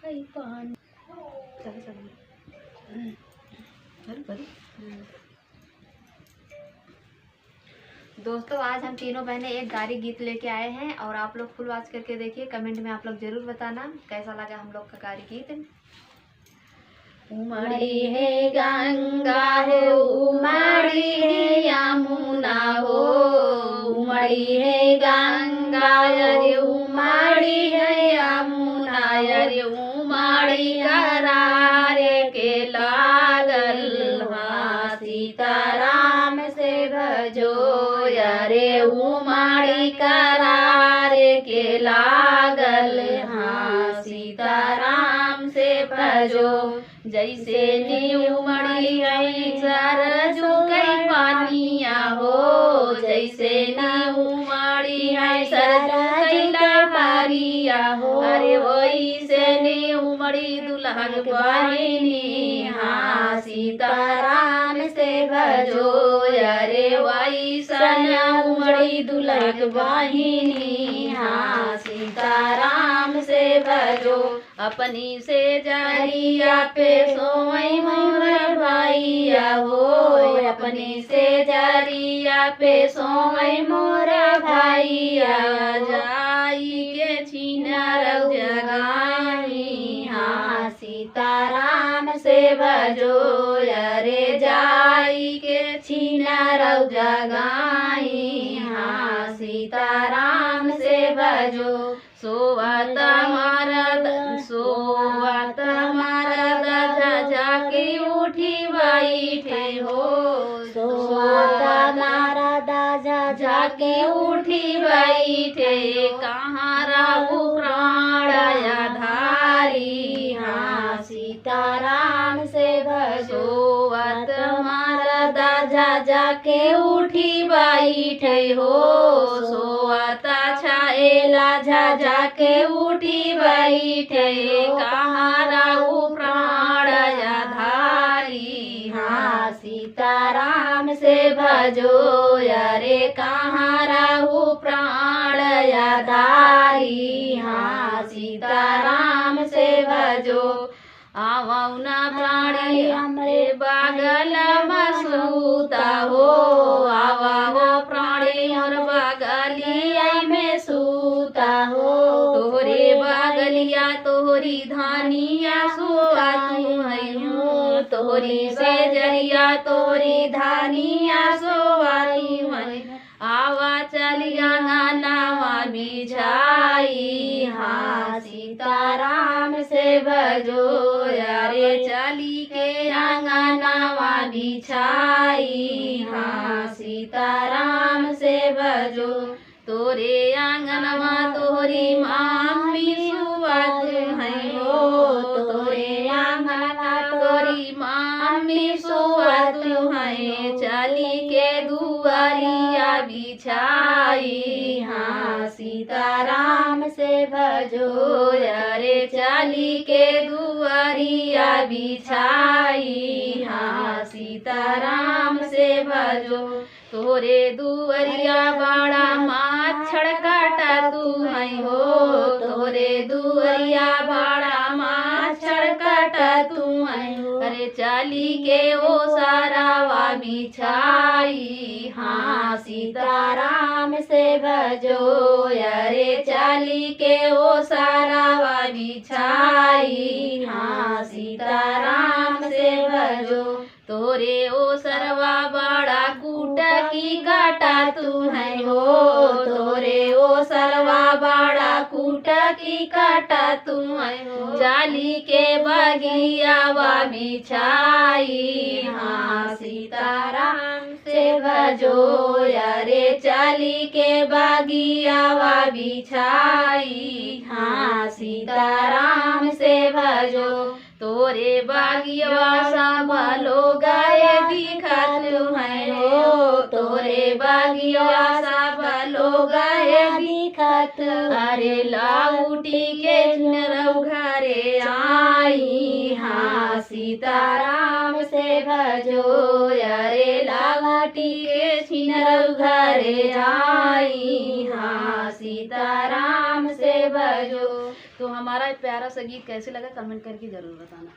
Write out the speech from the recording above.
आई पानी। चल चल भर भर। दोस्तों आज हम तीनों बहनें एक गारी गीत लेके आए हैं और आप लोग फुल वॉच करके देखिए। कमेंट में आप लोग जरूर बताना कैसा लगा हम लोग का गारी गीत। उमड़ी है गंगा हो, उमड़ी है यमुना हो, उमड़ी है गंगा अरे उमड़ी है यमुना अरे उमड़ी करारे के लागल हाँ सीताराम से भजो अरे उमड़ी करारे के लागल हाँ सीताराम से भजो। जैसे नी उमड़ी है सरजू कई पानिया हो, जैसे नी उमड़ी है सरजू कई लहरिया हो अरे वही से नी उमड़ी दुल्हन बहिनी हाँ सीताराम से भजो अरे वही सन उमड़ी दुल्हन बहिनी हाँ सीताराम से भजो। अपनी से जरिया पे सोई मोर भैया हो, अपनी से जरिया पे सोई मोर भैया जाई के छिनार जगाई हाँ सीताराम से भजो अरे जाई के छिनार जगाई हाँ सीताराम से भजो। सोवत मरद जाके उठी बैठे हो, सोवत मरद जाके उठी बैठे कहाँ रहु प्राण आधारी हाँ सीताराम से भजो। सोवत मरद जाके उठी बैठे हो, सोवत छाएला जाके उठी बैठे कहाँ रहु प्राण आधारी हाँ सीताराम से भजो अरे कहाँ रहु प्राण आधारी हाँ सीताराम से भजो। आवौ न प्राणी हमरे बागल मसूता हो, आवौ प्राणी और बगलिया में सूता हो, तोहरे बगलिया तोहरी धानिया सुआ तू है हो, तोहरी से जरिया तोहरी धानिया सुआ तू है। आवा चलिया नावा बिछाई हाँ सीताराम से भजो अरे चली के आंगनवा बिछाई हाँ सीताराम से भजो। तोरे आंगनवा तोहरी मामी सुवत है हो, तोरे आंगनवा तोरी मामी सुवत है चली के दुआरिया बिछाई हाँ सीताराम से भजो अरे चली के दुआरिया बिछाई हाँ सीताराम से भजो। तोरे दुआरिया बड़ा माछड़ काटा तू है हो, तोरे दुआरिया बड़ा माछड़ काटा तू है हो अरे चाली के ओ सारावा बिछाई हाँ सीताराम से भजो अरे चाली के ओ सारावा बिछाई हाँ सीताराम से भजो। तोरे ओ सरवा बड़ा कूटा की काटा तू है हो, तोरे ओ सरवा बड़ा कूटा की काटा तू है हो जाली के बगियावा बिछाई हाँ सीताराम से भजो अरे चाली के बगियावा बिछाई हाँ सीताराम से भजो। तोरे बागिया सब लोग दिखत है हो, तोरे बागिया सब लोग दिखत अरे लाउटी के नरौ घरे आई हाँ सीताराम से भजो अरे लाउटी के छिनरौ घरे आई हाँ सीताराम से भजो। तो हमारा प्यारा सा गीत कैसे लगा कमेंट करके ज़रूर बताना।